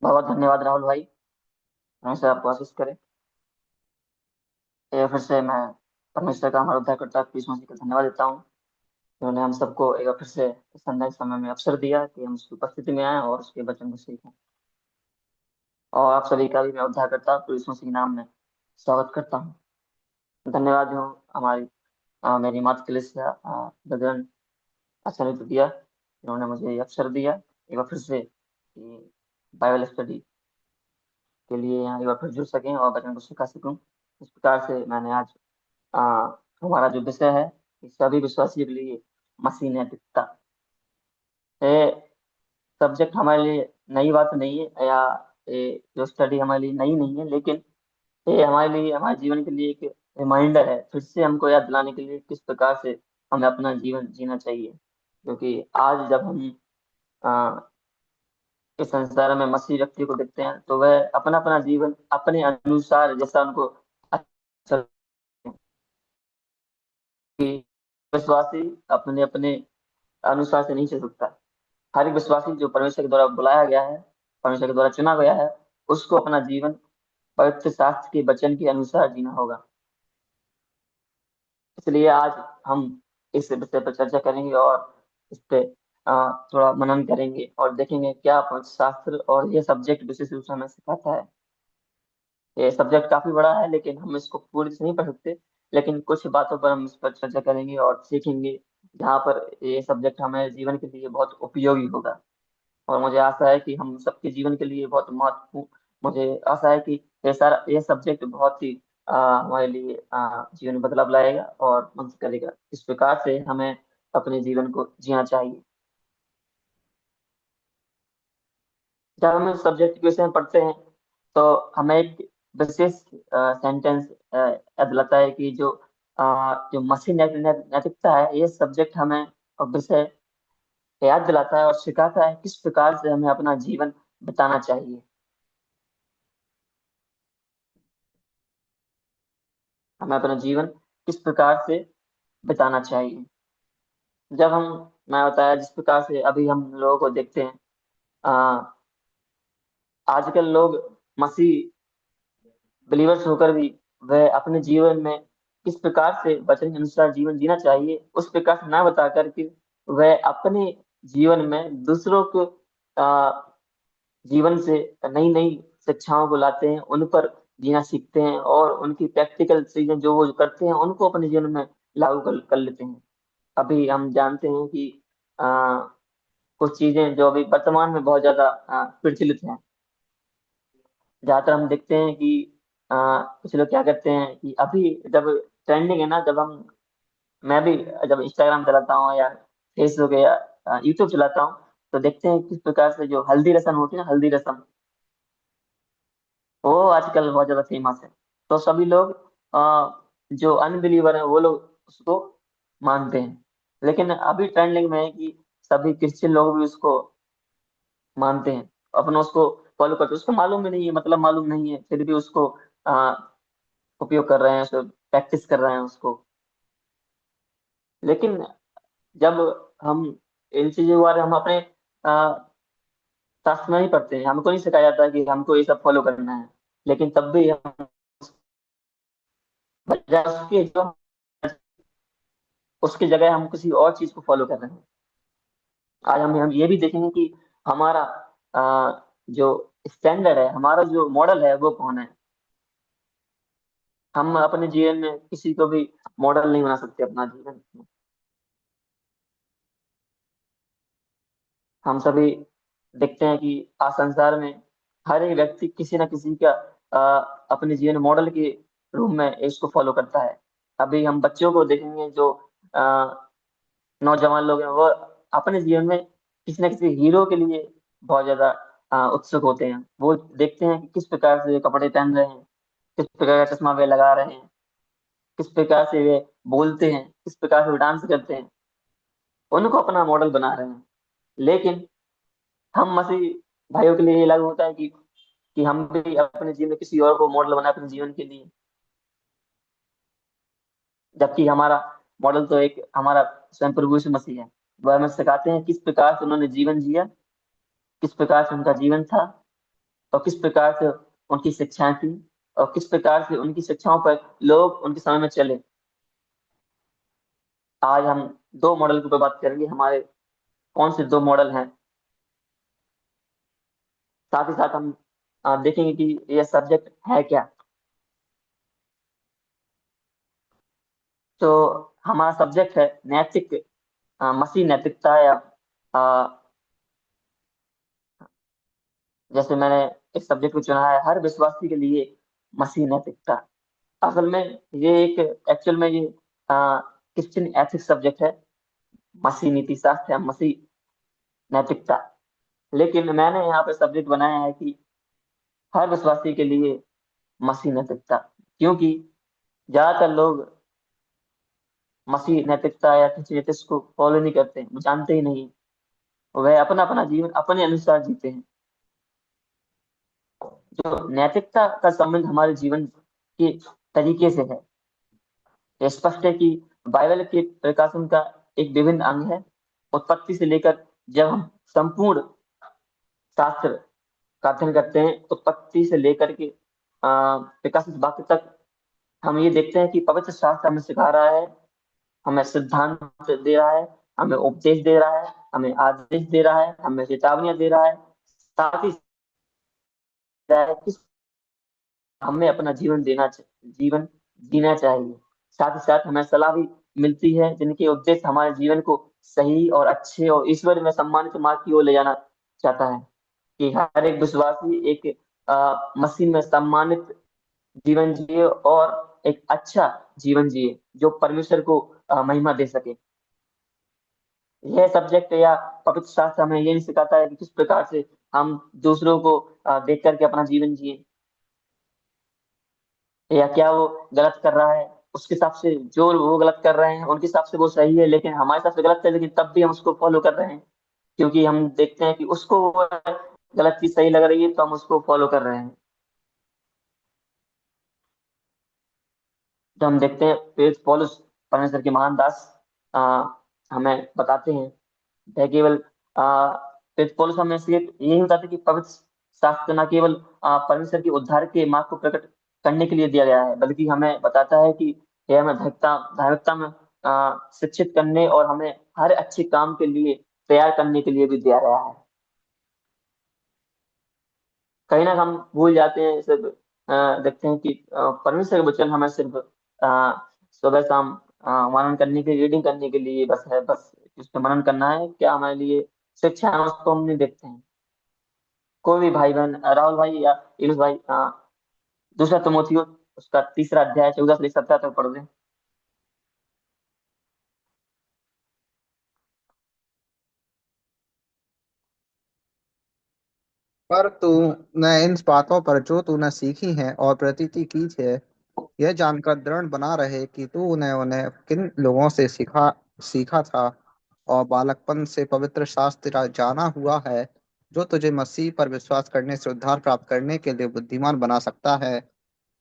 बहुत धन्यवाद राहुल भाई। हमेशा आप कोशिश करें। फिर से मैं परमेश्वर का हमारा उद्धारकर्ता यीशु मसीह को धन्यवाद देता हूँ। उन्होंने हम सबको एक बार फिर से इस संध्या के समय में अवसर दिया कि हम उसकी उपस्थिति में आए और उसके वचन को सीखें। और आप सभी का भी मैं उद्धारकर्ता यीशु मसीह के नाम में स्वागत करता हूँ। धन्यवाद हो हमारी मेरी माता कलीसिया बजरंग आचार्य को दिया। उन्होंने मुझे ये अवसर दिया एक बार फिर से कि बाइबल स्टडी के लिए यहाँ एक बार फिर जुड़ सकें और वचन को सिखा सकूं। इस प्रकार से मैंने आज आ, हमारा जो विषय है कि सभी विश्वासियों के लिए मसीह नैतिकता। ये सब्जेक्ट हमारे लिए नई बात नहीं है, या ये जो स्टडी हमारे लिए नई नहीं है, लेकिन ये हमारे लिए हमारे जीवन के लिए एक रिमाइंडर है, फिर से हमको याद दिलाने के लिए किस प्रकार से हमें अपना जीवन जीना चाहिए। क्योंकि आज जब हम आ, इस संसार में मसीह व्यक्ति को देखते हैं तो वह अपना अपना जीवन अपने अनुसार जैसा उनको अच्छा लगता है। कि विश्वासी अपने अपने अनुसार से नहीं चल सकता। हर एक विश्वासी जो परमेश्वर के द्वारा बुलाया गया है, परमेश्वर के द्वारा चुना गया है, उसको अपना जीवन पवित्र शास्त्र के वचन के अनुसार जीना होगा। इसलिए आज हम इस विषय पर चर्चा करेंगे और इस पे थोड़ा मनन करेंगे और देखेंगे क्या पवित्र शास्त्र और ये सब्जेक्ट विशेष रूप से हमें सिखाता है। ये सब्जेक्ट काफी बड़ा है, लेकिन हम इसको पूरी से नहीं पढ़ सकते। लेकिन कुछ बातों पर हम इस पर चर्चा करेंगे और सीखेंगे, जहाँ पर ये सब्जेक्ट हमारे जीवन के लिए बहुत उपयोगी होगा। और मुझे आशा है कि हम सबके जीवन के लिए बहुत महत्वपूर्ण, मुझे आशा है कि ये सब्जेक्ट बहुत ही हमारे लिए जीवन में बदलाव लाएगा और मदद करेगा। इस प्रकार से हमें अपने जीवन को जीना चाहिए। जब हम इस सब्जेक्ट के विषय में पढ़ते हैं तो हमें एक विशेष सेंटेंस याद दिलाता है कि जो मसीह नैतिकता है, ये सब्जेक्ट हमें और विषय याद दिलाता है और सिखाता है किस प्रकार से हमें अपना जीवन बिताना चाहिए। हमें अपना जीवन किस प्रकार से बिताना चाहिए। जब हम मैं बताया जिस प्रकार से अभी हम लोगों को देखते हैं, आ, आजकल लोग मसीह बिलीवर्स होकर भी वह अपने जीवन में किस प्रकार से वचन के अनुसार जीवन जीना चाहिए उस प्रकार से ना बता करके वह अपने जीवन में दूसरों को आ, जीवन से नई नई शिक्षाओं को लाते हैं, उन पर जीना सीखते हैं और उनकी प्रैक्टिकल चीजें जो वो करते हैं उनको अपने जीवन में लागू कर लेते हैं। अभी हम जानते हैं कि आ, कुछ चीजें जो अभी वर्तमान में बहुत ज्यादा प्रचलित हैं। ज्यादातर हम देखते हैं कि कुछ लोग क्या करते हैं कि अभी जब ट्रेंडिंग है ना, जब हम मैं भी जब इंस्टाग्राम चलाता हूँ या फेसबुक या यूट्यूब चलाता हूँ, तो देखते हैं किस प्रकार से जो हल्दी रस्म होती है ना, हल्दी रस्म, वो आजकल बहुत ज्यादा फेमस है। तो सभी लोग जो अनबिलीवर है वो लोग उसको मानते हैं। लेकिन अभी ट्रेंडिंग में है कि सभी क्रिश्चियन लोग भी उसको मानते हैं, अपना उसको फॉलो करते हैं। उसको मालूम भी नहीं है, मतलब मालूम नहीं है, फिर भी उसको आ, उपयोग कर रहे हैं, उसको प्रैक्टिस कर रहे हैं उसको। लेकिन जब हम इन चीजों के बारे में हम अपने आ, शास्त्र में ही पढ़ते हैं, हमको नहीं सिखाया जाता कि हमको ये सब फॉलो करना है। लेकिन तब भी हम बजाय उसके जो उसकी जगह हम किसी और चीज को फॉलो कर रहे हैं। आज हम ये भी देखेंगे कि हमारा जो स्टैंडर्ड है, हमारा जो मॉडल है वो कौन है। हम अपने जीवन में किसी को भी मॉडल नहीं बना सकते अपना जीवन। हम सभी देखते हैं कि आज संसार में हर एक व्यक्ति किसी न किसी का अपने जीवन मॉडल के रूप में इसको फॉलो करता है। अभी हम बच्चों को देखेंगे जो नौजवान लोग हैं, वो अपने जीवन में किसी न किसी हीरो के लिए बहुत ज्यादा उत्सुक होते हैं। वो देखते हैं कि किस प्रकार से वे कपड़े पहन रहे हैं, किस प्रकार का चश्मा वे लगा रहे हैं, किस प्रकार से वे बोलते हैं, किस प्रकार से वे डांस करते हैं, उनको अपना मॉडल बना रहे हैं। लेकिन हम मसीह भाइयों के लिए ये लागू होता है कि हम भी अपने जीवन में किसी और को मॉडल बनाए अपने जीवन के लिए। जबकि हमारा मॉडल तो एक हमारा स्वयं प्रभु यीशु मसीह है। वह हमें सिखाते हैं किस प्रकार से उन्होंने जीवन जिया, किस प्रकार से उनका जीवन था, और किस प्रकार से उनकी शिक्षाएं थी, और किस प्रकार से उनकी शिक्षाओं पर लोग उनके समय में चले। आज हम दो मॉडल के ऊपर बात करेंगे, हमारे कौन से दो मॉडल हैं। साथ ही साथ हम देखेंगे कि यह सब्जेक्ट है क्या। तो हमारा सब्जेक्ट है नैतिक, मसीह नैतिकता, या अ, जैसे मैंने इस सब्जेक्ट को चुना है, हर विश्वासी के लिए मसीह नैतिकता। असल में ये एक एक्चुअल में ये क्रिश्चियन एथिक्स सब्जेक्ट है, मसीह नीति शास्त्र या मसीह नैतिकता। लेकिन मैंने यहाँ पे सब्जेक्ट बनाया है कि हर विश्वासी के लिए मसीह नैतिकता, क्योंकि ज्यादातर लोग मसीह नैतिकता या किसी एथिक्स को फॉलो नहीं करते, वो जानते ही नहीं। वह अपना अपना जीवन अपने अनुसार जीते हैं। जो नैतिकता का संबंध हमारे जीवन के तरीके से है, ये स्पष्ट है कि बाइबल के प्रकाशन का एक विभिन्न अंग है। उत्पत्ति से लेकर जब हम संपूर्ण शास्त्र का अध्ययन करते हैं, उत्पत्ति से लेकर के प्रकाशित वाक्य तक, हम ये देखते हैं कि पवित्र शास्त्र हमें सिखा रहा है, हमें सिद्धांत दे रहा है, हमें उपदेश दे रहा है, हमें आदेश दे रहा है, हमें चेतावनियां दे रहा है। साथ ही हमें अपना जीवन जीना चाहिए। साथ ही साथ हमें सलाह भी मिलती है, जिनके उद्देश्य हमारे जीवन को सही और अच्छे और ईश्वर में सम्मानित मार्ग की ओर ले जाना चाहता है। कि हर एक विश्वासी एक मसीह में सम्मानित जीवन जिए और एक अच्छा जीवन जिए, जो परमेश्वर को महिमा दे सके। यह सब्जेक्ट या पवित्र शास्त्र हमें ये नहीं सिखाता है कि किस प्रकार से हम दूसरों को देख करके अपना जीवन जिए, या क्या वो गलत कर रहा है उसके हिसाब से। जो वो गलत कर रहे हैं उनके हिसाब से वो सही है, लेकिन हमारे हिसाब से गलत है, लेकिन तब भी हम उसको फॉलो कर रहे हैं, क्योंकि हम देखते हैं कि उसको वो गलत चीज सही लग रही है, तो हम उसको फॉलो कर रहे हैं। जब हम देखते हैं प्रेरित पौलुस, परमेश्वर के महान दास, आ, हमें बताते हैं, है केवल प्रेरित पौलुस हमें सिर्फ यही बताते हैं कि पवित्र शास्त्र न केवल परमेश्वर के उद्धार के मार्ग को प्रकट करने के लिए दिया गया है, बल्कि हमें बताता है कि यह हमें धार्मिकता में शिक्षित करने और हमें हर अच्छे काम के लिए तैयार करने के लिए भी दिया गया है। कहीं ना हम भूल जाते हैं, सिर्फ देखते हैं कि परमेश्वर के वचन हमें सिर्फ सुबह शाम मनन करने के, रीडिंग करने के लिए बस है, बस उस पर मनन करना है, क्या हमारे लिए शिक्षा है उसको हम नहीं देखते हैं। कोई भी भाई बहन, राहुल भाई या इनुस भाई, दूसरा तिमोथियो उसका तीसरा अध्याय 14 से 17 तक पढ़ दें। पर तूने इन बातों पर जो तूने सीखी है और प्रतीति की है, यह जानकर दृढ़ बना रहे कि तूने उन्हें किन लोगों से सीखा सीखा था, और बालकपन से पवित्र शास्त्र जाना हुआ है, जो तुझे मसीह पर विश्वास करने से उद्धार प्राप्त करने के लिए बुद्धिमान बना सकता है।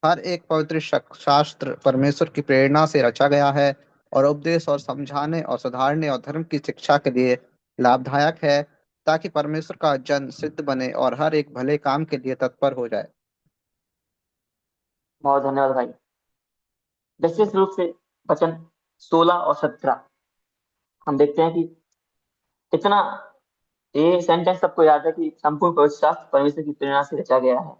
हर एक पवित्र शास्त्र परमेश्वर की प्रेरणा से रचा गया है, और उपदेश और समझाने और सुधारने और धर्म की शिक्षा के लिए लाभदायक है, ताकि परमेश्वर का जन सिद्ध बने और हर एक भले काम के लिए तत्पर हो जाए। बहुत धन्यवाद भाई। विशेष रूप से वचन 16 और 17 हम देखते हैं कि इतना, ये सेंटेंस सबको याद है कि संपूर्ण पवित्र शास्त्र परमेश्वर की प्रेरणा से रचा गया है।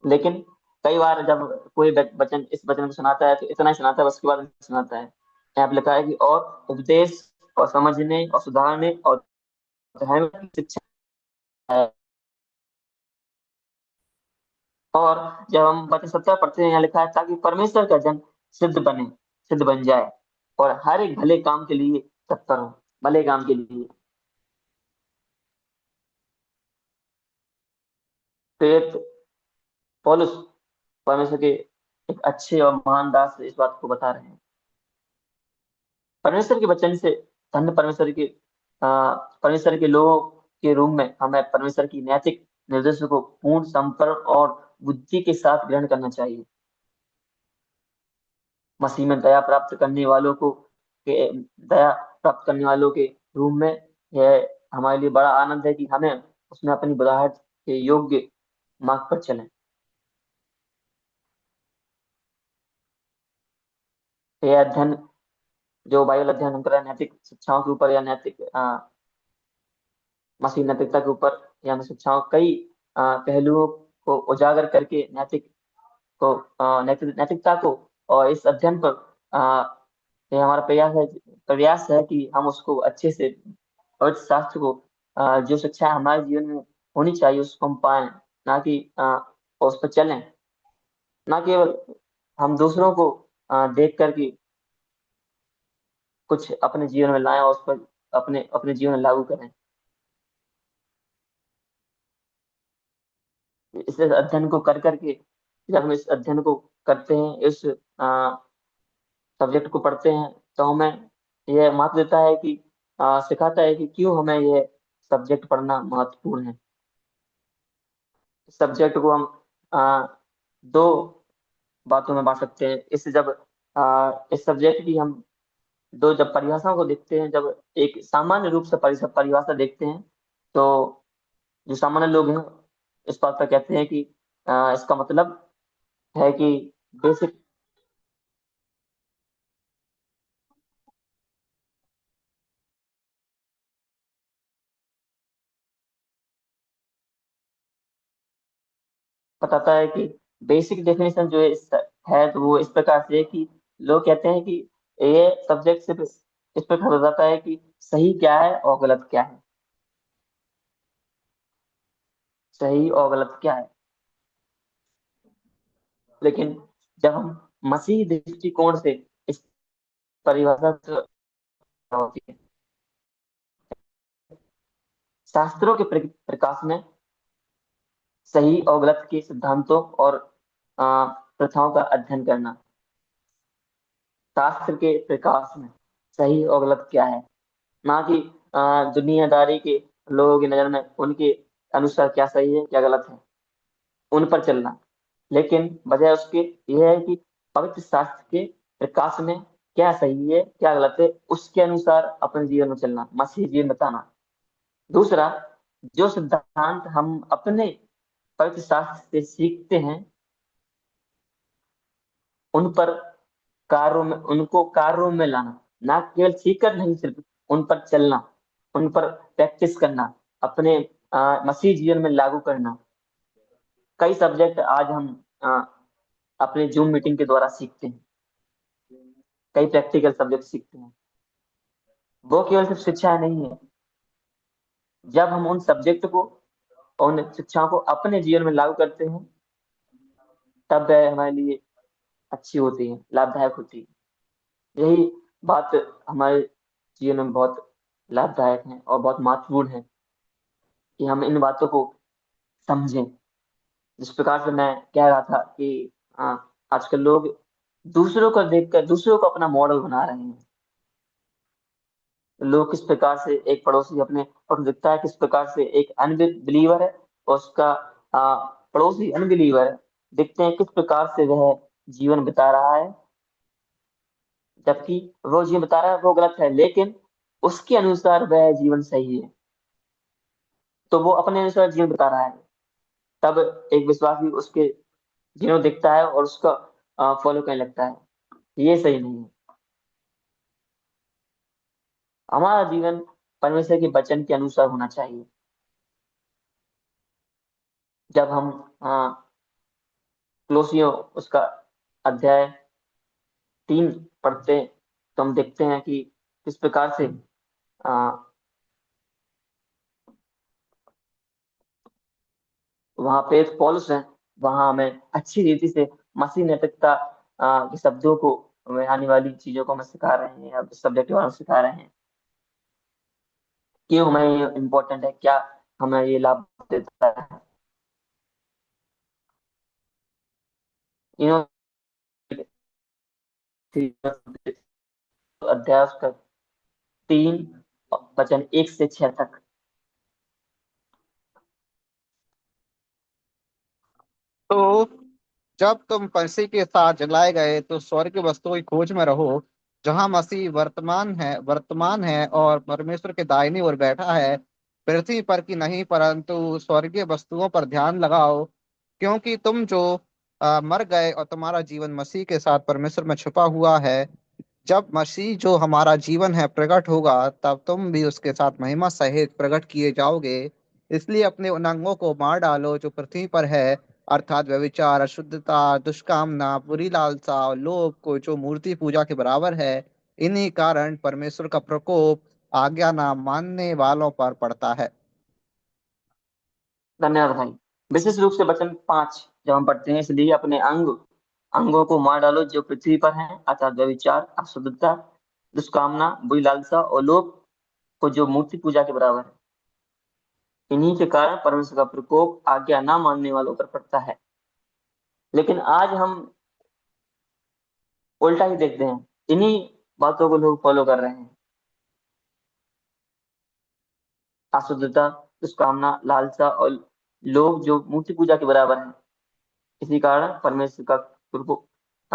लेकिन कई बार जब कोई वचन इस वचन को सुनाता है, तो इतना ही सुनाता है, बस, उसके बाद नहीं सुनाता है। यहाँ पे लिखा है कि और उपदेश और समझने और सुधारने और धर्म की शिक्षा है। और जब हम वचन 17 पढ़ते हैं, यहाँ लिखा है ताकि परमेश्वर का जन सिद्ध बन जाए और हर एक भले काम के लिए तत्पर हो, भले काम के लिए। प्रेरित पौलुस परमेश्वर के एक अच्छे और महान दास इस बात को बता रहे हैं। परमेश्वर के वचन से धन्य परमेश्वर के लोगों के रूप में हमें परमेश्वर की नैतिक निर्देशों को पूर्ण समर्पण और बुद्धि के साथ ग्रहण करना चाहिए। मसीह में दया प्राप्त करने वालों के रूप में यह हमारे लिए बड़ा आनंद है कि हमें उसमें अपनी बुराहट के योग्य मार्ग पर चलें। ये अध्ययन, जो बाइबल अध्ययन हम कर रहे हैं नैतिक शिक्षाओं के ऊपर या नैतिक मसीह नैतिकता के ऊपर, या शिक्षाओं कई पहलुओं को उजागर करके को नैतिकता को, और इस अध्ययन पर ये हमारा प्रयास है कि हम उसको अच्छे से पवित्र शास्त्र को, जो शिक्षा हमारे जीवन में होनी चाहिए उसको हम पाएं, ना कि उस पर चलें। ना केवल हम दूसरों को देख करके कुछ अपने जीवन में लाएं और उस पर अपने अपने जीवन में लागू करें। इस अध्ययन को कर करके, जब हम इस अध्ययन को करते हैं, इस सब्जेक्ट को पढ़ते हैं, तो हमें यह महत्व देता है कि सिखाता है कि क्यों हमें यह सब्जेक्ट पढ़ना महत्वपूर्ण है। इस सब्जेक्ट को हम दो बातों में बांट सकते हैं। इस सब्जेक्ट की हम दो जब परिभाषाओं को देखते हैं, जब एक सामान्य रूप से परिभाषा देखते हैं, तो जो सामान्य लोग हैं इस बात पर कहते हैं कि इसका मतलब है कि बेसिक, बताता है कि बेसिक डेफिनेशन जो है है, तो वो इस प्रकार से है कि लोग कहते हैं कि ये सब्जेक्ट सिर्फ इस प्रकार बताता है कि सही क्या है और गलत क्या है। सही और गलत क्या है। लेकिन जब हम मसीही दृष्टिकोण से इस परिभाषा से होती है, शास्त्रों के प्रकाश में सही और गलत के सिद्धांतों और प्रथाओं का अध्ययन करना। शास्त्र के प्रकाश में सही और गलत क्या है, ना कि दुनियादारी के लोगों की नजर में उनके अनुसार क्या सही है क्या गलत है, उन पर चलना। लेकिन बजाय उसके यह है कि पवित्र शास्त्र के प्रकाश में क्या सही है क्या गलत है उसके अनुसार अपने जीवन में चलना, मसीह जीवन बताना। दूसरा, जो सिद्धांत हम अपने पवित्र शास्त्र से सीखते हैं, उन पर उनको कार्यों में लाना। ना केवल सीखकर नहीं, सिर्फ उन पर चलना, उन पर प्रैक्टिस करना, अपने मसीह जीवन में लागू करना। कई सब्जेक्ट आज हम अ, अपने जूम मीटिंग के द्वारा सीखते हैं, कई प्रैक्टिकल सब्जेक्ट सीखते हैं। वो केवल सिर्फ शिक्षा नहीं है। जब हम उन सब्जेक्ट को, उन शिक्षाओं को अपने जीवन में लागू करते हैं, तब वह हमारे लिए अच्छी होती है, लाभदायक होती है। यही बात हमारे जीवन में बहुत लाभदायक है और बहुत महत्वपूर्ण है कि हम इन बातों को समझें। जिस प्रकार से मैं कह रहा था कि आजकल लोग दूसरों को देखकर दूसरों को अपना मॉडल बना रहे हैं। लोग किस प्रकार से, एक पड़ोसी अपने और दिखता है किस प्रकार से एक अनबिलीवर है, और उसका पड़ोसी अनबिलीवर है, दिखते हैं किस प्रकार से वह जीवन बिता रहा है, जबकि वो जीवन बता रहा है वो गलत है, लेकिन उसके अनुसार वह जीवन सही है, तो वो अपने अनुसार जीवन बता रहा है। तब एक विश्वासी उसके जीवन को देखता है और उसका फॉलो करने लगता है। ये सही नहीं है। हमारा जीवन परमेश्वर के वचन के अनुसार होना चाहिए। जब हम क्लोसियो उसका अध्याय 3 पढ़ते हैं, तो हम देखते हैं कि किस प्रकार से आ, वहां पे एक पौलुस है, वहां हमें अच्छी रीति से मसीह नैतिकता के शब्दों को, हमें आने वाली चीजों को हमें सिखा रहे हैं, अब सब्जेक्ट वाले सिखा रहे हैं। क्यों हमें ये इम्पोर्टेंट है, क्या हमें ये लाभ देता है। इन्होंने अध्याय उसका 3 वचन 1 से 6 तक। तो जब तुम मसीह के साथ जलाए गए तो स्वर्ग की वस्तुओं की खोज में रहो, जहां मसीह वर्तमान है और परमेश्वर के दाहिनी ओर बैठा है। पृथ्वी पर की नहीं परंतु स्वर्गीय वस्तुओं पर ध्यान लगाओ, क्योंकि तुम जो मर गए और तुम्हारा जीवन मसीह के साथ परमेश्वर में छुपा हुआ है। जब मसीह जो हमारा जीवन है प्रकट होगा, तब तुम भी उसके साथ महिमा सहित प्रकट किए जाओगे। इसलिए अपने उन अंगों को मार डालो जो पृथ्वी पर है, अर्थात व्यभिचार, अशुद्धता, दुष्कामना, बुरी लालसा और लोभ को, जो मूर्ति पूजा के बराबर है। इन्हीं कारण परमेश्वर का प्रकोप आज्ञा ना मानने वालों पर पड़ता है। धन्यवाद भाई। विशेष रूप से वचन 5 जब हम पढ़ते हैं, इसलिए अपने अंगों को मार डालो जो पृथ्वी पर हैं, अर्थात व्यभिचार, अशुद्धता, दुष्कामना, बुरी लालसा और लोभ को, जो मूर्ति पूजा के बराबर है। इन्हीं के कारण परमेश्वर का प्रकोप आज्ञा ना मानने वालों पर पड़ता है। लेकिन आज हम उल्टा ही देखते हैं, इन्हीं बातों को लोग फॉलो कर रहे हैं। अशुद्धता, दुष्कामना, लालसा और लोभ जो मूर्ति पूजा के बराबर है। इसी कारण परमेश्वर का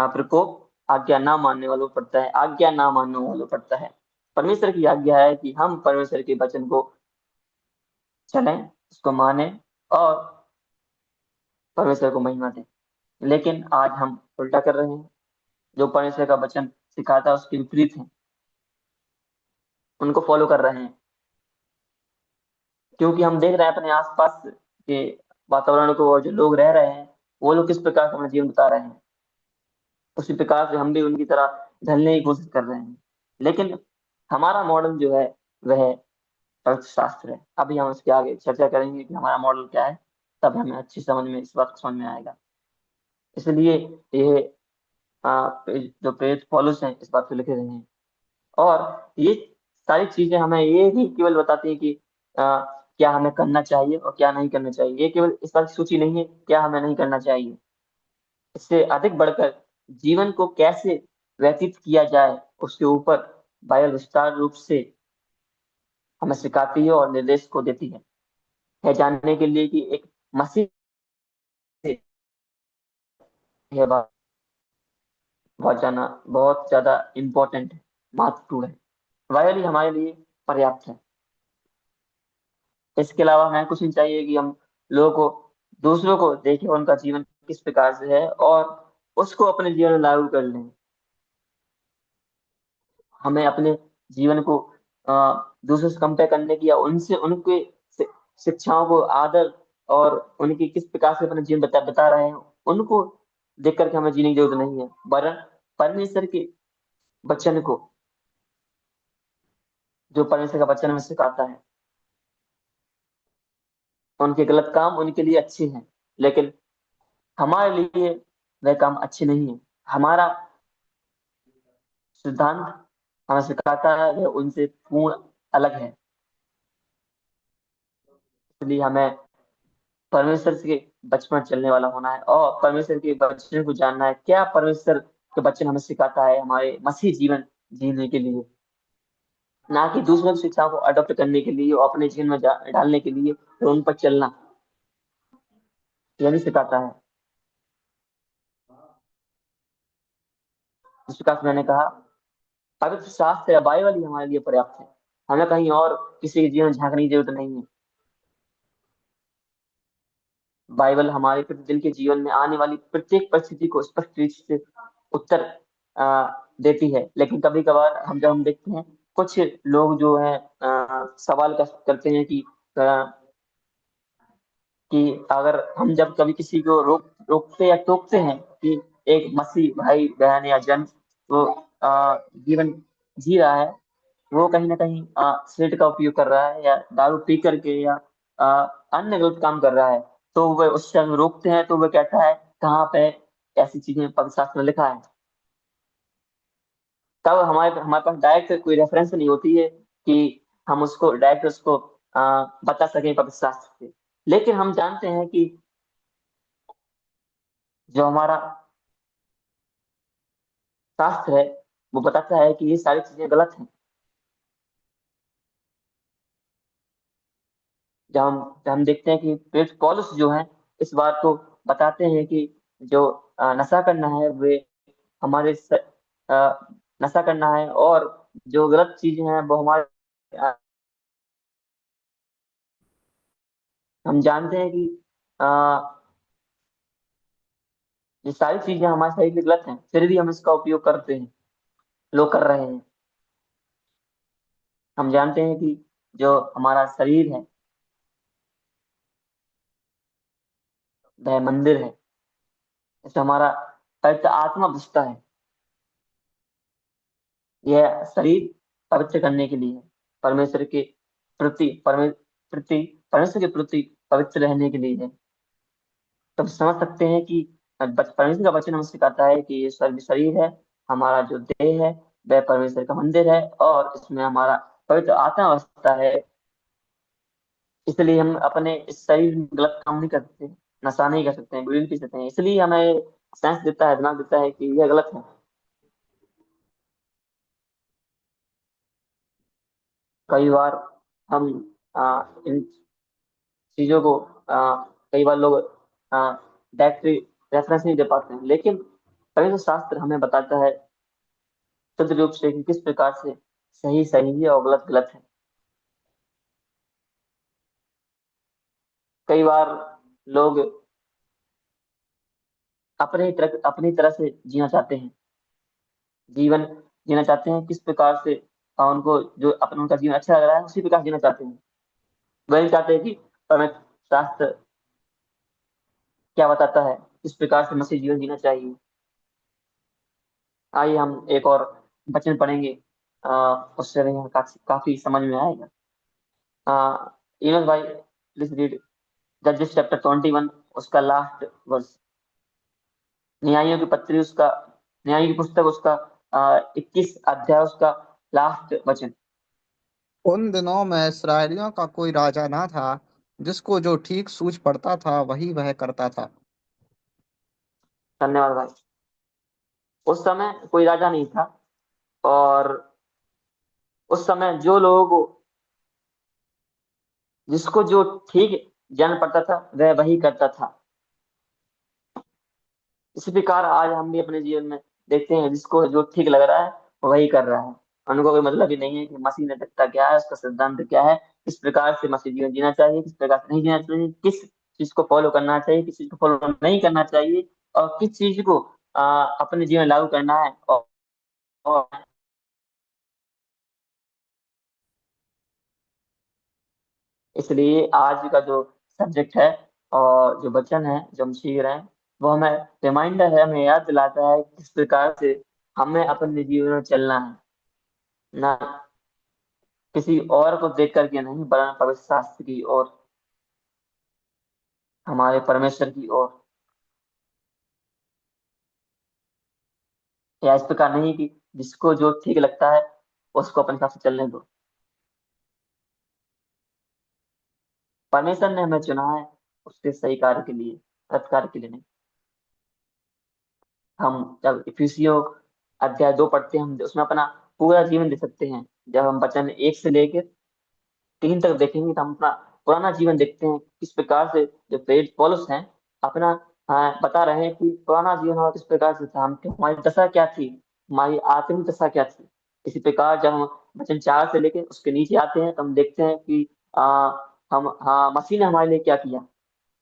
प्रकोप आज्ञा ना मानने वालों पर पड़ता है, आज्ञा ना मानने वालों पर पड़ता है। परमेश्वर की आज्ञा है कि हम परमेश्वर के वचन को चलें, उसको माने और परमेश्वर को महिमा दें। लेकिन आज हम उल्टा कर रहे हैं, जो परमेश्वर का वचन सिखाता है उसके विपरीत है, उनको फॉलो कर रहे हैं। क्योंकि हम देख रहे हैं अपने आसपास के वातावरण को, और जो लोग रह रहे हैं वो लोग किस प्रकार का अपना जीवन बिता रहे हैं, उसी प्रकार से हम भी उनकी तरह ढलने की कोशिश कर रहे हैं। लेकिन हमारा मॉडल जो है वह अर्थशास्त्र है। अभी हम इसके आगे चर्चा करेंगे कि हमारा मॉडल क्या है, तब हमें अच्छी समझ में इस बात को समझ में आएगा। इसलिए ये जो प्रेरित पौलुस हैं इस बात को लिखे रहे हैं। और ये सारी चीजें हमें ये नहीं केवल बताती हैं कि क्या हमें करना चाहिए और क्या नहीं करना चाहिए। ये केवल इस बात की सूची नहीं है क्या हमें नहीं करना चाहिए। इससे अधिक बढ़कर जीवन को कैसे व्यतीत किया जाए उसके ऊपर बाइबल विस्तार रूप से हमें सिखाती है और निर्देश को देती है जानने के लिए कि एक मसीह से यह बात बहुत जाना बहुत ज्यादा इम्पोर्टेंट है, महत्वपूर्ण है। बाइबल ही हमारे लिए पर्याप्त है। इसके अलावा हमें कुछ नहीं चाहिए कि हम लोगों को दूसरों को देखें उनका जीवन किस प्रकार से है और उसको अपने जीवन में लागू कर लें। हमें अपने जीवन को दूसरों से कंपेयर करने की या उनसे उनके शिक्षाओं को आदर और उनकी किस प्रकार से अपना जीवन बता रहे हैं उनको देख करके हमें जीने की जरूरत नहीं है, वरन परमेश्वर के वचन को, जो परमेश्वर का वचन हमें सिखाता है। उनके गलत काम उनके लिए अच्छे हैं, लेकिन हमारे लिए वह काम अच्छे नहीं है। हमारा सिद्धांत हमें सिखाता है वह उनसे पूर्ण अलग है। इसलिए हमें परमेश्वर के वचन में चलने वाला होना है और परमेश्वर के वचन को जानना है। क्या परमेश्वर के वचन हमें सिखाता है हमारे मसीह जीवन जीने के लिए, ना कि दूसरों की शिक्षाओं को अडॉप्ट करने के लिए और अपने जीवन में डालने के लिए और उन पर चलना, यह नहीं सिखाता है। जिस प्रकार से मैंने कहा, पवित्र शास्त्र या बाइबल ही हमारे लिए पर्याप्त है। हमें कहीं और किसी के जीवन में झांकने की जरूरत नहीं है। बाइबल हमारे प्रतिदिन के जीवन में आने वाली प्रत्येक परिस्थिति को स्पष्ट रूप से उत्तर देती है। लेकिन कभी कभार हम देखते हैं कुछ लोग जो है सवाल करते हैं कि अगर हम जब कभी किसी को रोकते या टोकते हैं कि एक मसीह भाई बहन या जन वो जीवन जी रहा है, वो कहीं ना कहीं सिगरेट का उपयोग कर रहा है या दारू पी करके या अ, अन्य गलत काम कर रहा है, तो वह उससे हम रोकते हैं तो वह कहता है कहाँ पे ऐसी चीजें पवित्र शास्त्र में लिखा है। तब हमारे हमारे पास डायरेक्ट कोई रेफरेंस नहीं होती है कि हम उसको डायरेक्ट उसको बता सकें पवित्र शास्त्र से। लेकिन हम जानते हैं कि जो हमारा शास्त्र है वो बताता है कि ये सारी चीजें गलत हैं। जब हम देखते हैं कि प्रेरित पौलुस जो है इस बात को बताते हैं कि जो नशा करना है वे हमारे नशा करना है और जो गलत चीजें हैं वो हमारे हम जानते हैं कि आ, ये सारी चीजें हमारे शरीर के लिए गलत हैं, फिर भी हम इसका उपयोग करते हैं, लोग कर रहे हैं। हम जानते हैं कि जो हमारा शरीर है वह मंदिर है, इसमें हमारा पवित्र आत्मा बसता है। यह शरीर पवित्र करने के लिए है, परमेश्वर के प्रति परमेश्वर के प्रति पवित्र रहने के लिए है। तब समझ सकते हैं कि परमेश्वर का वचन हमें सिखाता है कि ये शरीर है, हमारा जो देह है वह परमेश्वर का मंदिर है, और इसमें हमारा पवित्र आत्मा बसता है। इसलिए हम अपने इस शरीर में गलत काम नहीं कर सकते, नशा नहीं कर सकते हैं, बीड़ी नहीं पी सकते हैं। इसलिए हमें सेंस देता है, दिमाग देता है कि यह गलत है। कई बार हम इन चीजों को कई बार लोग डायरेक्टली रेफरेंस नहीं दे पाते हैं, लेकिन पवित्र शास्त्र हमें बताता है शुद्ध रूप से कि किस प्रकार से सही सही है और गलत गलत है। कई बार लोग अपनी तरह से जीना चाहते हैं, जीवन जीना चाहते हैं किस प्रकार से उनको जो अपना उनका जीवन अच्छा लग रहा है उसी प्रकार जीना चाहते हैं। वह नहीं चाहते कि पवित्र शास्त्र क्या बताता है, किस प्रकार से मसीह जीवन जीना चाहिए। आइए हम एक और वचन पढ़ेंगे, उससे भी हमें काफी समझ में आएगा। इनोस भाई, प्लीज रीड जजेस चैप्टर 21, उसका लास्ट वर्स। न्यायियों की पत्री उसका न्यायियों की पुस्तक उसका 21 अध्याय, उसका लास्ट वचन। उन दिनों में इसराइलियों का कोई राजा ना था, जिसको जो ठीक सूझ पड़ता था वही वह करता था। धन्यवाद भाई। उस समय कोई राजा नहीं था, और उस समय जो लोग जिसको जो ठीक जान पड़ता था वह वही करता था। इसी प्रकार आज हम भी अपने जीवन में देखते हैं, जिसको जो ठीक लग रहा है वो वही कर रहा है। उनको कोई मतलब ही नहीं है कि मसीह नैतिकता क्या है, उसका सिद्धांत क्या है, किस प्रकार से मसीह जीवन जीना चाहिए, किस प्रकार से नहीं जीना चाहिए, किस चीज को फॉलो करना चाहिए, किस चीज को फॉलो नहीं करना चाहिए, और किस चीज को अपने जीवन में लागू करना है। और इसलिए आज का जो सब्जेक्ट है और जो वचन है जो हम सीख रहे हैं, वो हमें रिमाइंडर है, हमें याद दिलाता है किस प्रकार से हमें अपने जीवन में चलना है। ना किसी और को देख करके नहीं, वरन पवित्र शास्त्र की ओर, हमारे परमेश्वर की ओर। या इस प्रकार नहीं कि जिसको जो ठीक लगता है उसको अपने हिसाब से चलने दो। परमेश्वर ने हमें चुना है उसके सही कार्य के लिए, गलत कार्य के लिए नहीं। हम जब इफिसियों अध्याय 2 पढ़ते हैं, हम उसमें अपना पूरा जीवन दे सकते हैं। जब हम वचन 1 से लेकर 3 तक देखेंगे तो हम अपना पुराना जीवन देखते हैं, किस प्रकार से जो प्रेरित पौलुस हैं अपना बता रहे हैं कि पुराना जीवन हमारा किस प्रकार से था, हम हमारी दशा क्या थी, हमारी आत्मिक दशा क्या थी। इसी प्रकार जब हम वचन 4 से लेके उसके नीचे आते हैं तो हम देखते हैं कि आ, हम मसीह ने हमारे लिए क्या किया,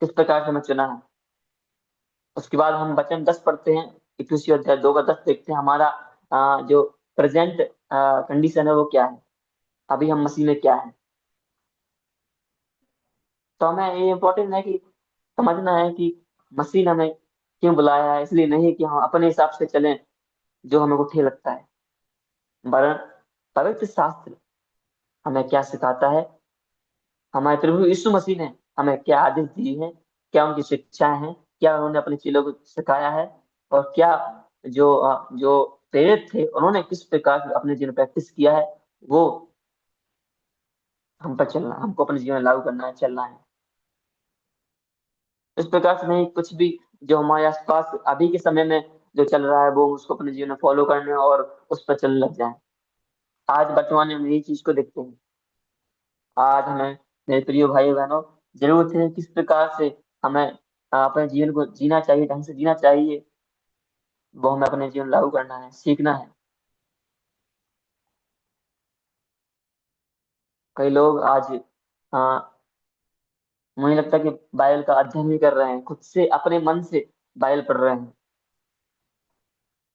किस प्रकार से हमें चुना है। उसके बाद हम वचन 10 पढ़ते हैं, इक्कीसवीं अध्याय 2 का 10 देखते हैं, हमारा जो प्रेजेंट कंडीशन है वो क्या है, अभी हम मसीह में क्या है। तो हमें ये इम्पोर्टेंट है कि समझना है कि मसीह ने हमें क्यों बुलाया है। इसलिए नहीं कि हम अपने हिसाब से चलें जो हमें को ठीक लगता है, वरन पवित्र शास्त्र हमें क्या सिखाता है, हमारे प्रभु यीशु मसीह ने हमें क्या आदेश दिए हैं, क्या उनकी शिक्षाएं हैं, क्या उन्होंने अपने चेलों को सिखाया है, और क्या जो प्रेरित थे उन्होंने किस प्रकार से अपने जीवन प्रैक्टिस किया है, वो हम पर चलना, हमको अपने जीवन में लागू करना है, चलना है। इस प्रकार से नहीं कुछ भी जो हमारे आसपास अभी के समय में जो चल रहा है वो उसको अपने जीवन में फॉलो करने और उस पर चलने लग जाए। आज वर्तमान में हम यही चीज को देखते हैं। आज हमें, मेरे प्रिय भाई बहनों, जरूरत है किस प्रकार से हमें अपने जीवन को जीना चाहिए, ढंग से जीना चाहिए, वो हमें अपने जीवन में लागू करना है, सीखना है। कई लोग आज मुझे लगता है कि बाइबल का अध्ययन भी कर रहे हैं, खुद से अपने मन से बाइबल पढ़ रहे हैं।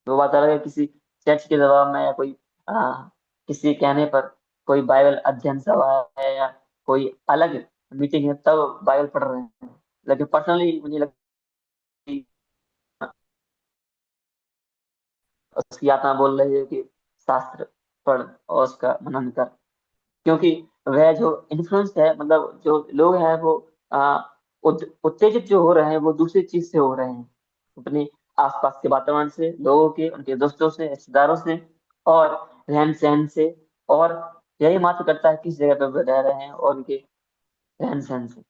वो बात अलग है, किसी चर्च के दबाव में या कोई आ, किसी कहने पर कोई बाइबल अध्ययन सभा है या कोई अलग मीटिंग है तब बाइबल पढ़ रहे हैं। लेकिन पर्सनली मुझे लगता है कि उसकी आत्मा बोल रही है कि शास्त्र पढ़ और उसका मनन कर। क्योंकि वह जो इन्फ्लुएंस है, मतलब जो लोग हैं वो उत्तेजित जो हो रहे हैं वो दूसरी चीज से हो रहे हैं, अपने आसपास के वातावरण से, लोगों के, उनके दोस्तों से, रिश्तेदारों से, और रहन सहन से। और यही मात्र करता है किस जगह पे वे रह रहे हैं और उनके रहन सहन से।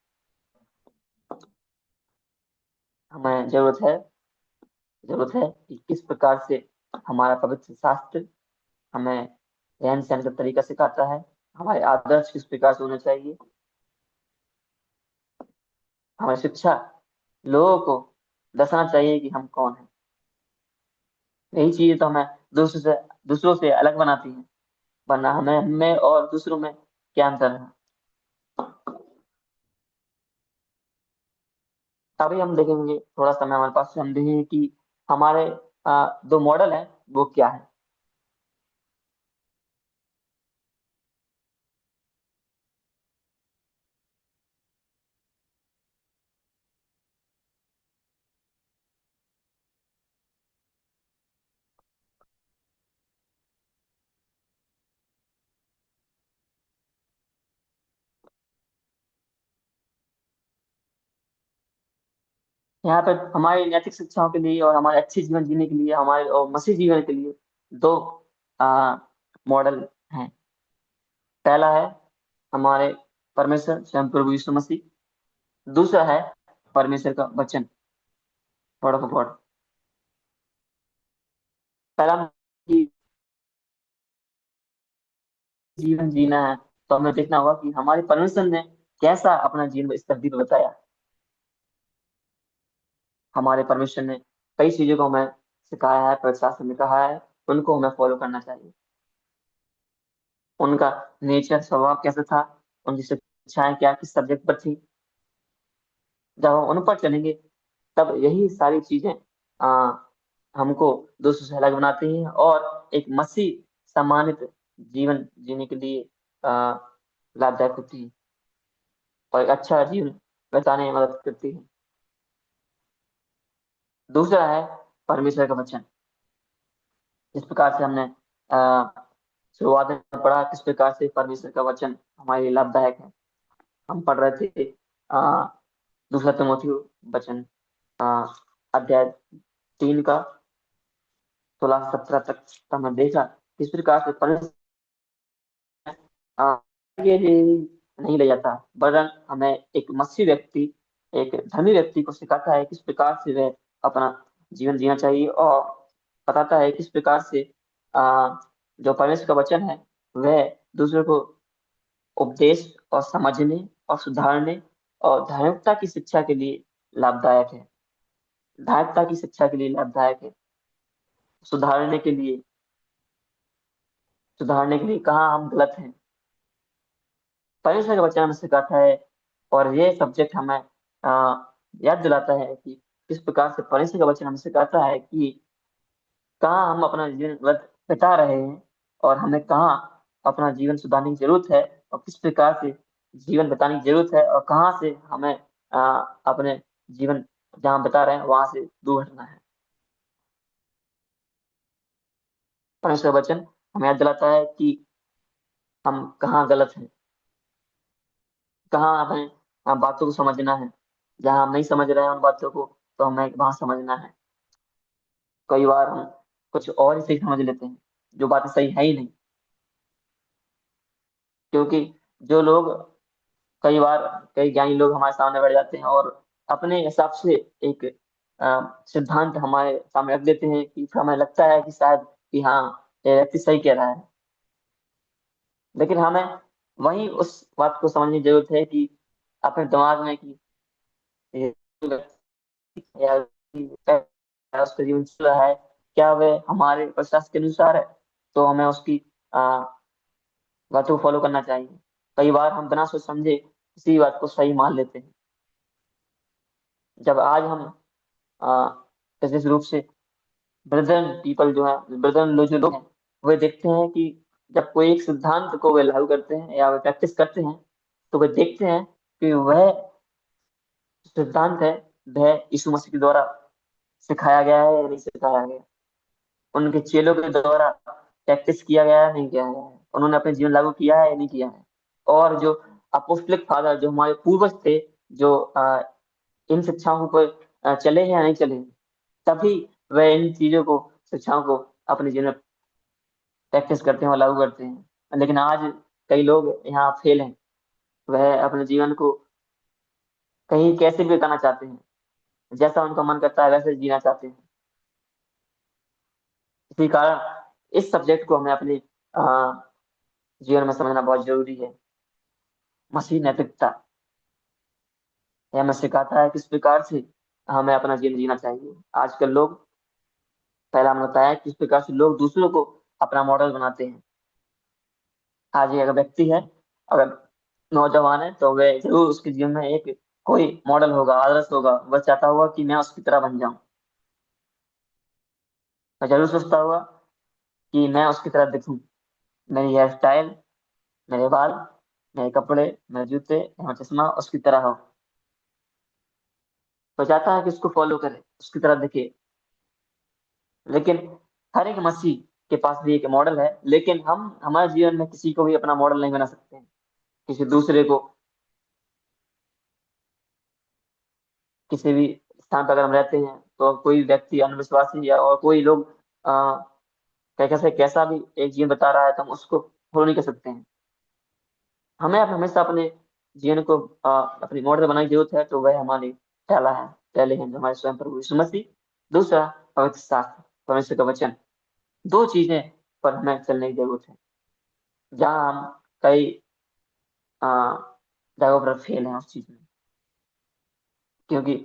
हमें जरूरत है कि किस प्रकार से हमारा पवित्र शास्त्र हमें रहन सहन का तरीका सिखाता है, हमारे आदर्श किस प्रकार से होने चाहिए, हमारी शिक्षा लोगों को दर्शाना चाहिए कि हम कौन हैं। यही चीज तो हमें दूसरों से अलग बनाती है, वरना हमें हमें और दूसरों में क्या अंतर है। अभी हम देखेंगे, थोड़ा समय हमारे पास है, हम देखेंगे कि हमारे दो मॉडल हैं वो क्या है। यहाँ पर हमारी नैतिक शिक्षाओं के लिए और हमारे अच्छे जीवन जीने के लिए, हमारे और मसीह जीवन के लिए दो मॉडल हैं। पहला है हमारे परमेश्वर स्वयं प्रभु यीशु मसीह। दूसरा है परमेश्वर का वचन, वर्ड ऑफ गॉड। पहला कि जीवन जीना है तो हमें देखना होगा कि हमारे परमेश्वर ने कैसा अपना जीवन इस धरती पर बताया। हमारे परमेश्वर ने कई चीजों को हमें सिखाया है, पवित्र शास्त्र में कहा है, उनको हमें फॉलो करना चाहिए। उनका नेचर, स्वभाव कैसा था, उनकी शिक्षाएं क्या किस सब्जेक्ट पर थी, जब हम उन पर चलेंगे तब यही सारी चीजें आ, हमको दूसरों से अलग बनाती हैं और एक मसीह सम्मानित जीवन जीने के लिए आ, लाभदायक होती है और एक अच्छा जीवन बिताने में मदद करती है। दूसरा है परमेश्वर का वचन। जिस प्रकार से हमने आ, शुरुआत में पढ़ा किस प्रकार से परमेश्वर का वचन हमारे लिए लाभदायक है। हम पढ़ रहे थे आ, दूसरा तिमोथी वचन, आ, अध्याय 3 का 16 से 17 तक हमने देखा किस प्रकार से परमेश्वर ये नहीं ले जाता, वरन हमें एक मसीह व्यक्ति, एक धनी व्यक्ति को सिखाता है किस प्रकार से वह अपना जीवन जीना चाहिए, और बताता है किस प्रकार से जो परमेश्वर का वचन है वह दूसरों को उपदेश और समझने और सुधारने और धार्मिकता की शिक्षा के लिए लाभदायक है। धार्मिकता की शिक्षा के लिए लाभदायक है, सुधारने के लिए, कहाँ हम गलत हैं, परमेश्वर का वचन हमें सिखाता है। और ये सब्जेक्ट हमें याद दिलाता है कि किस प्रकार से परमेश्वर का वचन हमें सिखाता है कि कहाँ हम अपना जीवन बिता रहे हैं और हमें कहाँ अपना जीवन सुधारने की जरूरत है, और किस प्रकार से जीवन बिताने की जरूरत है, और कहाँ से हमें अपने जीवन जहाँ बिता रहे हैं वहां से दूर हटना है। परमेश्वर का वचन हमें याद दिलाता है कि हम कहाँ गलत हैं, कहाँ हमें बातों को समझना है। जहाँ हम नहीं समझ रहे हैं उन बातों को तो हमें वहां समझना है। कई बार हम कुछ और ही सही समझ लेते हैं, जो बातें सही है ही नहीं। क्योंकि जो लोग, कई बार कई ज्ञानी लोग हमारे सामने बैठ जाते हैं और अपने हिसाब से एक सिद्धांत हमारे सामने रख देते हैं कि फिर हमें लगता है कि शायद कि हाँ ये व्यक्ति सही कह रहा है। लेकिन हमें वही उस बात को समझने की जरूरत है कि अपने दिमाग में कि ये या उसका जीवन चल रहा है, क्या वह हमारे प्रशासन के अनुसार है, तो हमें उसकी बातों को फॉलो करना चाहिए। कई बार हम बिना सोच समझे किसी बात को सही मान लेते हैं। जब आज हम विशेष रूप से ब्रदरन पीपल जो है, ब्रदरन लोग जो लोग हैं, वे देखते हैं कि जब कोई एक सिद्धांत को वे लागू करते हैं या वे प्रैक्टिस करते हैं, तो वे देखते हैं कि वह सिद्धांत है, वह यीशु मसीह के द्वारा सिखाया गया है या नहीं सिखाया गया, उनके चेलों के द्वारा प्रैक्टिस किया गया है नहीं किया गया है, उन्होंने अपने जीवन लागू किया है या नहीं किया है। और जो अपोस्टलिक फादर, जो हमारे पूर्वज थे, जो इन शिक्षाओं पर चले हैं या नहीं चले हैं, तभी वह इन चीजों को, शिक्षाओं को अपने जीवन में प्रैक्टिस करते हैं और लागू करते हैं। लेकिन आज कई लोग यहाँ फेल हैं, वह अपने जीवन को कहीं कैसे भी करना चाहते हैं, जैसा उनका मन करता है वैसे जीना चाहते हैं। इसी कारण इस सब्जेक्ट को हमें अपने जीवन में समझना बहुत जरूरी है। मसीह नैतिकता यह हमें सिखाता है किस प्रकार से हमें अपना जीवन जीना चाहिए। आजकल लोग, पहला हमने बताया किस प्रकार से लोग दूसरों को अपना मॉडल बनाते हैं। आज एक अगर व्यक्ति है, अगर नौजवान है, तो वह जरूर उसके जीवन में एक कोई मॉडल होगा, आदर्श होगा, वह चाहता होगा कि मैं उसकी तरह बन जाऊं। वह जरूर सोचता होगा कि मैं उसकी तरह दिखूं, मेरी हेयर स्टाइल, मेरे बाल, मेरे कपड़े, मेरे जूते, मेरा चश्मा उसकी तरह हो। वह चाहता है कि उसको फॉलो करे, उसकी तरह दिखे। लेकिन हर एक मसीह के पास भी एक मॉडल है, लेकिन हम हमारे जीवन में किसी को भी अपना मॉडल नहीं बना सकते हैं। किसी दूसरे को, किसी भी स्थान पर अगर हम रहते हैं, तो कोई व्यक्ति अंधविश्वासी या और कोई लोग कैसे कैसा भी एक जीवन बता रहा है, तो हम उसको फॉलो नहीं कर सकते हैं। हमें हमेशा अपने जीवन को अपनी मॉडल बनाने की जरूरत है, तो वह हमारी पहला है, पहले हैं जो हमारे स्वयं प्रभु यीशु मसीह। दूसरा, पवित्र शास्त्र, परमेश्वर का वचन। दो चीजें पर हमें चलने की जरूरत है। जहाँ हम कई अ, जगहों पर फेल हैं उस चीज में, क्योंकि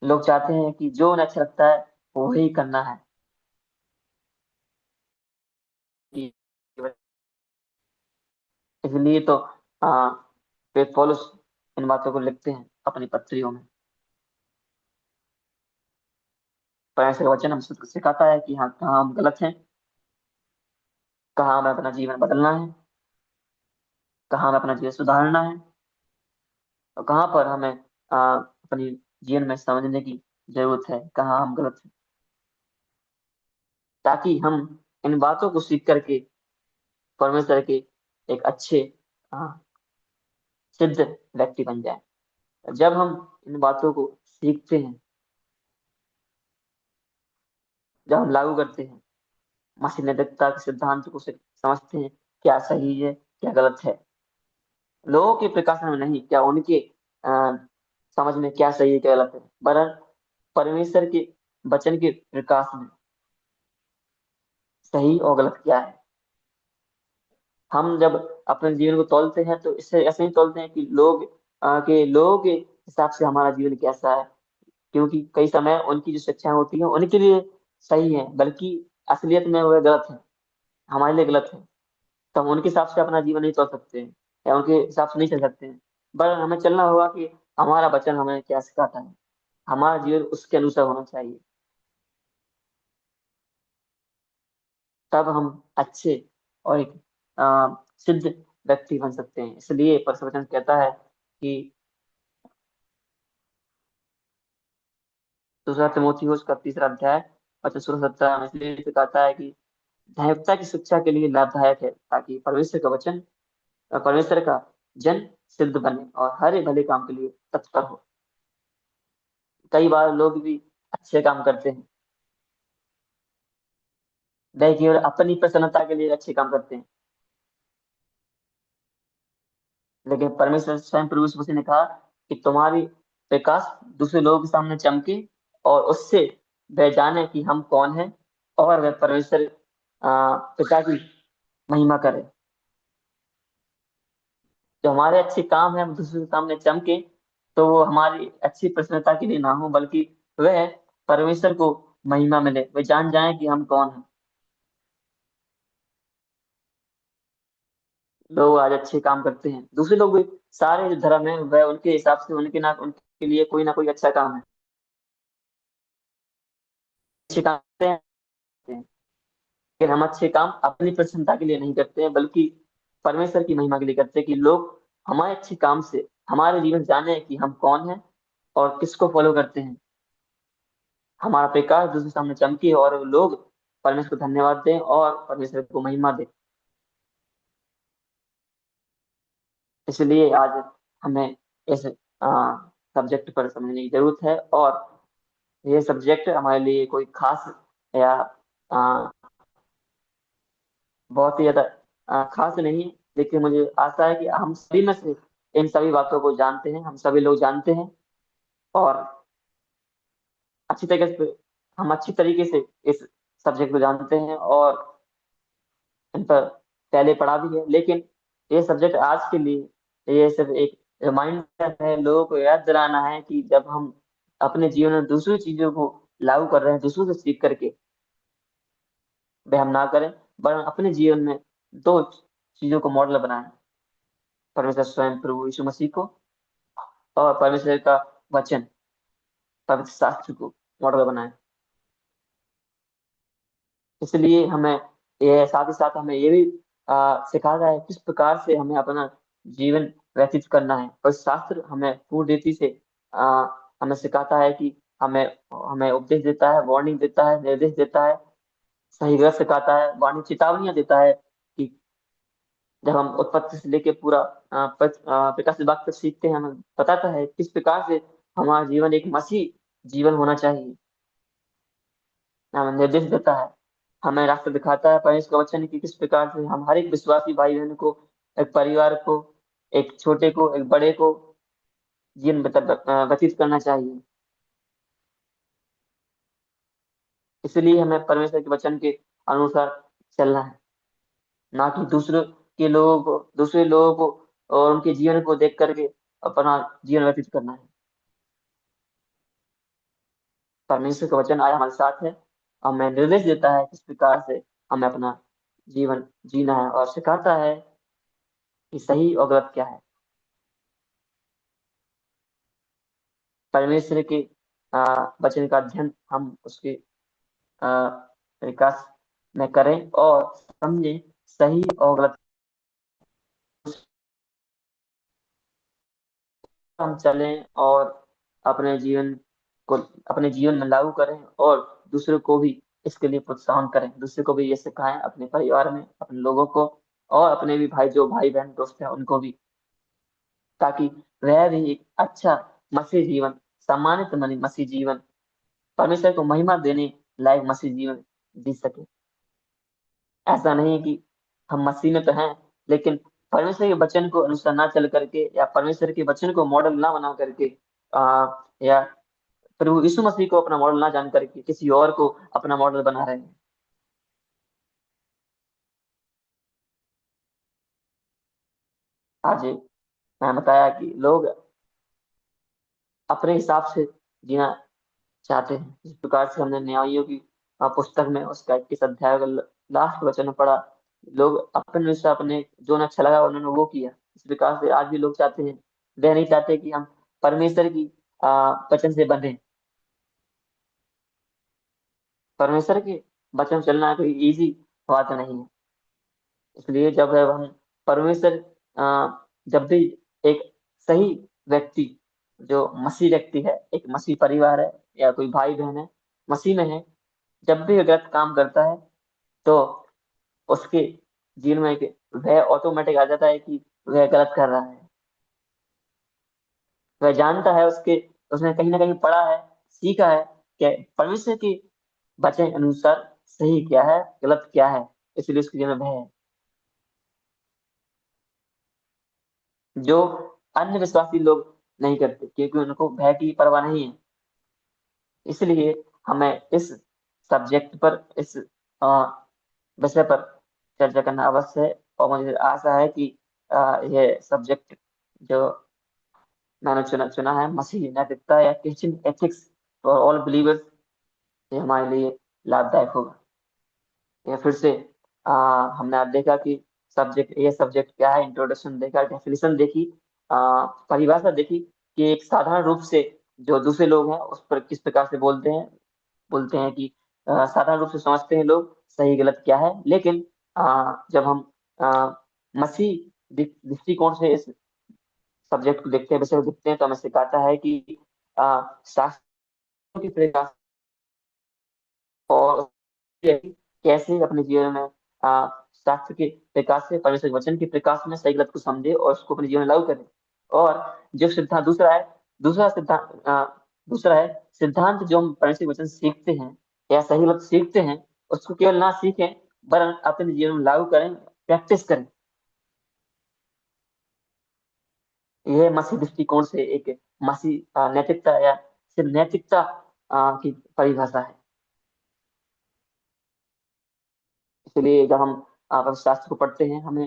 लोग चाहते हैं कि जो उन्हें अच्छा लगता है वो ही करना है। इसलिए तो फिर पौलुस इन बातों को लिखते हैं अपनी पत्रियों में। परमेश्वर का वचन हमको सिखाता है कि हाँ, कहाँ हम गलत हैं, कहाँ हमें अपना जीवन बदलना है, कहाँ हमें अपना जीवन सुधारना है, और कहाँ पर हमें अपनी जीवन में समझने की जरूरत है, कहाँ हम गलत हैं, ताकि हम इन बातों को सीख करके परमेश्वर के एक अच्छे आ, सिद्ध व्यक्ति बन जाए। जब हम इन बातों को सीखते हैं, जब हम लागू करते हैं, मसीह नैतिकता के सिद्धांत को समझते हैं, क्या सही है क्या गलत है, लोगों के प्रकाशन में नहीं, क्या उनके आ, समझ में क्या सही है क्या गलत है, वरन परमेश्वर के वचन के प्रकाश में सही और गलत क्या है। हम जब अपने जीवन को तौलते हैं, तो इससे ऐसे ही तौलते हैं कि लोगों के हिसाब से हमारा जीवन कैसा है, क्योंकि कई समय उनकी जो शिक्षाएं होती हैं उनके लिए सही है, बल्कि असलियत में वह गलत है, हमारे लिए गलत है। तो हम उनके हिसाब से अपना जीवन नहीं तोड़ सकते हैं, या उनके हिसाब से नहीं चल सकते हैं। पर हमें चलना होगा कि हमारा वचन हमें क्या सिखाता है, हमारा जीवन उसके अनुसार होना चाहिए। तब हम अच्छे और एक सिद्ध व्यक्ति बन सकते हैं। इसलिए परमेश्वर वचन कहता है कि दूसरा तिमोथेयुस का तीसरा अध्याय और 16-17 में इसलिए सिखाता है कि धार्मिकता की शिक्षा के लिए लाभदायक है, ताकि परमेश्वर का जन सिद्ध बने और हर एक भले काम के लिए तत्पर हो। कई बार लोग भी अच्छे काम करते हैं, वे केवल अपनी प्रसन्नता के लिए अच्छे काम करते हैं, लेकिन परमेश्वर स्वयं प्रभु यीशु मसीह ने कहा कि तुम्हारी प्रकाश दूसरे लोगों के सामने चमके, और उससे वह जाने कि हम कौन हैं, और वह परमेश्वर पिता की महिमा करे। जो हमारे अच्छे काम है हम दूसरे के सामने चमके, तो वो हमारी अच्छी प्रसन्नता के लिए ना हो, बल्कि वह परमेश्वर को महिमा मिले, वे जान जाए कि हम कौन हैं। लोग आज अच्छे काम करते हैं, दूसरे लोग भी, सारे जो धर्म है वह उनके हिसाब से, उनके ना उनके के लिए कोई ना कोई अच्छा काम है, अच्छे काम करते हैं, लेकिन हम अच्छे काम अपनी प्रसन्नता के लिए नहीं करते हैं, बल्कि परमेश्वर की महिमा के लिए करते हैं, कि लोग हमारे अच्छे काम से हमारे जीवन जाने कि हम कौन हैं और किसको फॉलो करते हैं। हमारा प्रकाश दूसरे के सामने चमके और लोग परमेश्वर को धन्यवाद दें और परमेश्वर को महिमा दें। इसलिए आज हमें इस सब्जेक्ट पर समझने की जरूरत है, और ये सब्जेक्ट हमारे लिए कोई खास या आ, बहुत ही ज्यादा खास नहीं है, लेकिन मुझे आशा है कि हम सभी में से इन सभी बातों को जानते हैं, हम सभी लोग जानते हैं, और अच्छी तरीके से हम अच्छी तरीके से इस सब्जेक्ट को जानते हैं और इन पर पहले पढ़ा भी है। लेकिन ये सब्जेक्ट आज के लिए ये सिर्फ एक रिमाइंडर है, लोगों को याद दिलाना है कि जब हम अपने जीवन में दूसरी चीजों को लागू कर रहे हैं, दूसरों से सीख करके वे हम ना करें, वरन अपने जीवन में दो चीजों को मॉडल बनाएं: परमेश्वर स्वयं प्रभु यीशु मसीह को, और परमेश्वर का वचन पवित्र शास्त्र को मॉडल बनाएं। इसलिए हमें ये साथ ही साथ हमें ये भी सिखाता है किस प्रकार से हमें अपना जीवन व्यतीत करना है, और शास्त्र हमें पूर्ण रीति से आ, हमें सिखाता है कि हमें हमें उपदेश देता है, वार्निंग देता है, निर्देश देता है, सही गलत सिखाता है, वाणी चेतावनियां देता है कि जब हम उत्पत्ति से लेके पूरा प्रकाश विभाग तक सीखते हैं, हमें बताता है किस प्रकार से हमारा जीवन एक मसीह जीवन होना चाहिए। हमें निर्देश देता है, हमें रास्ता दिखाता है परमेश्वर का वचन कि किस प्रकार से हम हर एक विश्वासी भाई बहन को, एक परिवार को, एक छोटे को एक बड़े को जीवन व्यतीत करना चाहिए। इसलिए हमें परमेश्वर के वचन के अनुसार चलना है, ना कि दूसरे लोगों को और उनके जीवन को देख करके अपना जीवन व्यतीत करना है। परमेश्वर का वचन आया हमारे साथ है, हमें निर्देश देता है किस प्रकार से हमें अपना जीवन जीना है, और सिखाता है कि सही और गलत क्या है। परमेश्वर के वचन का अध्ययन हम उसके आ, विकास में करें और समझें सही और गलत, हम चलें और अपने जीवन को अपने जीवन में लागू करें, और दूसरों को भी इसके लिए प्रोत्साहन करें, दूसरे को भी ये सिखाएं, अपने परिवार में अपने लोगों को, और अपने भी भाई बहन दोस्त हैं उनको भी, ताकि वह भी एक अच्छा मसीह जीवन, सम्मानित मसीह जीवन, परमेश्वर को महिमा देने लायक मसीह जीवन जी सके। ऐसा नहीं है कि हम मसीह में तो हैं, लेकिन परमेश्वर के वचन को अनुसार ना चल करके, या परमेश्वर के वचन को मॉडल ना बना करके, या प्रभु यीशु मसीह को अपना मॉडल ना जान करके किसी और को अपना मॉडल बना रहे हैं। आज मैं बताया कि लोग अपने हिसाब से जीना चाहते हैं, जिस प्रकार से हमने न्यायियों की पुस्तक में उसका 21 अध्याय का लास्ट वचन में पढ़ा। लोग अपने से अपने जो उन्हें अच्छा लगा उन्होंने वो किया। इस प्रकार से आज भी लोग चाहते हैं, वे नहीं चाहते कि हम परमेश्वर की वचन से बंधे। परमेश्वर के वचन चलना कोई इजी बात नहीं है। इसलिए जब है हम परमेश्वर जब भी एक सही व्यक्ति, जो मसीह व्यक्ति है, एक मसीह परिवार है, या कोई भाई बहन है मसीह में है, जब भी गलत काम करता है, तो उसके जीवन में एक वह ऑटोमेटिक आ जाता है कि वह गलत कर रहा है। वह जानता है, उसके उसने कहीं ना कहीं पढ़ा है, सीखा है कि परमेश्वर के वचन अनुसार सही क्या है, गलत क्या है। इसलिए उसके जीवन में भय है, जो अन्य विश्वासी लोग नहीं करते, क्योंकि उनको भय की परवाह नहीं है। इसलिए हमें इस सब्जेक्ट पर, इस विषय पर चर्चा करना अवश्य है, और मुझे आशा है कि यह सब्जेक्ट जो मैंने चुना है, मसीही नैतिकता या Christian ethics for all believers, ये हमारे लिए लाभदायक होगा। ये फिर से हमने आज देखा कि ये सब्जेक्ट क्या है, इंट्रोडक्शन देखा, डेफिनेशन देखी, परिभाषा देखी, कि एक साधारण रूप से जो दूसरे लोग हैं उस पर किस प्रकार से बोलते हैं कि साधारण रूप से समझते हैं लोग सही गलत क्या है। लेकिन जब हम अ, मसीह दृष्टिकोण से इस सब्जेक्ट को देखते हैं, विषय को देखते हैं, तो हमें सिखाता है कि शास्त्रों की प्रकाश और कैसे अपने जीवन में शास्त्र के प्रकाश से, परमेश्वर के वचन के प्रकाश में सही गलत को समझे और उसको अपने जीवन में लागू करे। और जो सिद्धांत दूसरा सिद्धांत दूसरा है सिद्धांत जो हम परमेश्वर के वचन से सीखते हैं या सही गलत सीखते हैं, उसको केवल ना सीखें वरन अपने जीवन में लागू करें, प्रैक्टिस करें। यह मसीह दृष्टिकोण से एक मसीह नैतिकता या सिर्फ नैतिकता की परिभाषा है। इसलिए जब हम शास्त्र को पढ़ते हैं, हमें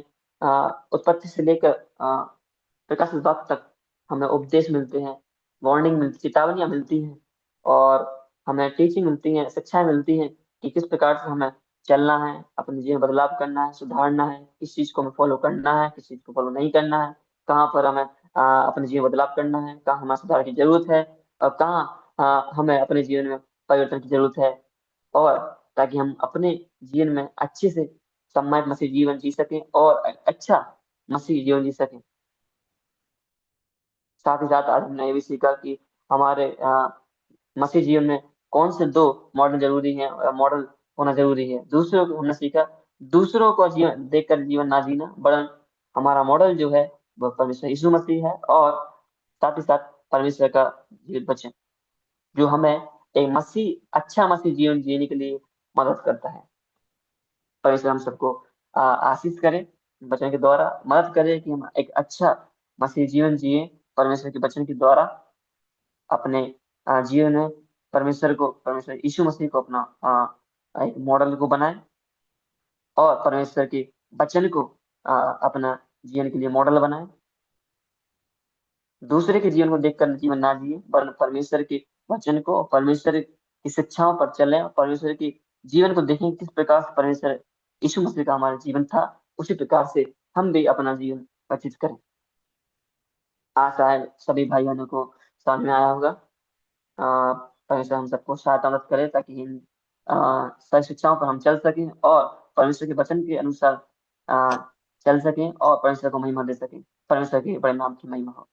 उत्पत्ति से लेकर प्रकाश बाग तक हमें उपदेश मिलते हैं, वार्निंग मिलती, चेतावनियां मिलती हैं, और हमें टीचिंग मिलती है, शिक्षाएं मिलती हैं कि किस प्रकार से हमें चलना है, अपने जीवन में बदलाव करना है, सुधारना है, किस चीज को हमें फॉलो करना है, किस चीज को फॉलो नहीं करना है, कहाँ पर हमें अपने जीवन में बदलाव करना है, कहाँ हमें सुधार की जरूरत है, और कहाँ हमें अपने जीवन में परिवर्तन की जरूरत है। और ताकि हम अपने जीवन में अच्छे से सम्मानित मसीह जीवन जी सकें और अच्छा मसीह जीवन जी सकें। साथ ही साथ आज हमने ये भी सीखा कि हमारे मसीह जीवन में कौन से दो मॉडल जरूरी हैं, मॉडल होना जरूरी है। दूसरों को हमने सीखा, दूसरों को जीवन देखकर जीवन ना जीना, वरन हमारा मॉडल जो है वह परमेश्वर यीशु मसीह है, और साथ ही साथ परमेश्वर का जीवित वचन जो हमें एक अच्छा मसीह जीवन जीने के लिए मदद करता है। परमेश्वर हम सबको आशीष करे, वचन के द्वारा मदद करे कि हम एक अच्छा मसीह जीवन जिए, परमेश्वर के वचन के द्वारा अपने जीवन में परमेश्वर यीशु मसीह को अपना एक मॉडल को बनाए, और परमेश्वर के वचन को अपना जीवन के लिए मॉडल बनाए। दूसरे के जीवन को देखकर जीवन ना जिए, वरन परमेश्वर के वचन को और परमेश्वर की शिक्षाओं पर चले, और परमेश्वर के जीवन को देखें किस प्रकार से परमेश्वर यीशु मसीह का हमारा जीवन था, उसी प्रकार से हम भी अपना जीवन व्यतीत करें। आशा है सभी भाई बहनों को समझ में आया होगा। परमेश्वर हम सबको सहायता मदद करे ताकि इन सही शिक्षाओं पर हम चल सकें और परमेश्वर के वचन के अनुसार अ, चल सकें और परमेश्वर को महिमा दे सकें। परमेश्वर के बड़े नाम की महिमा हो।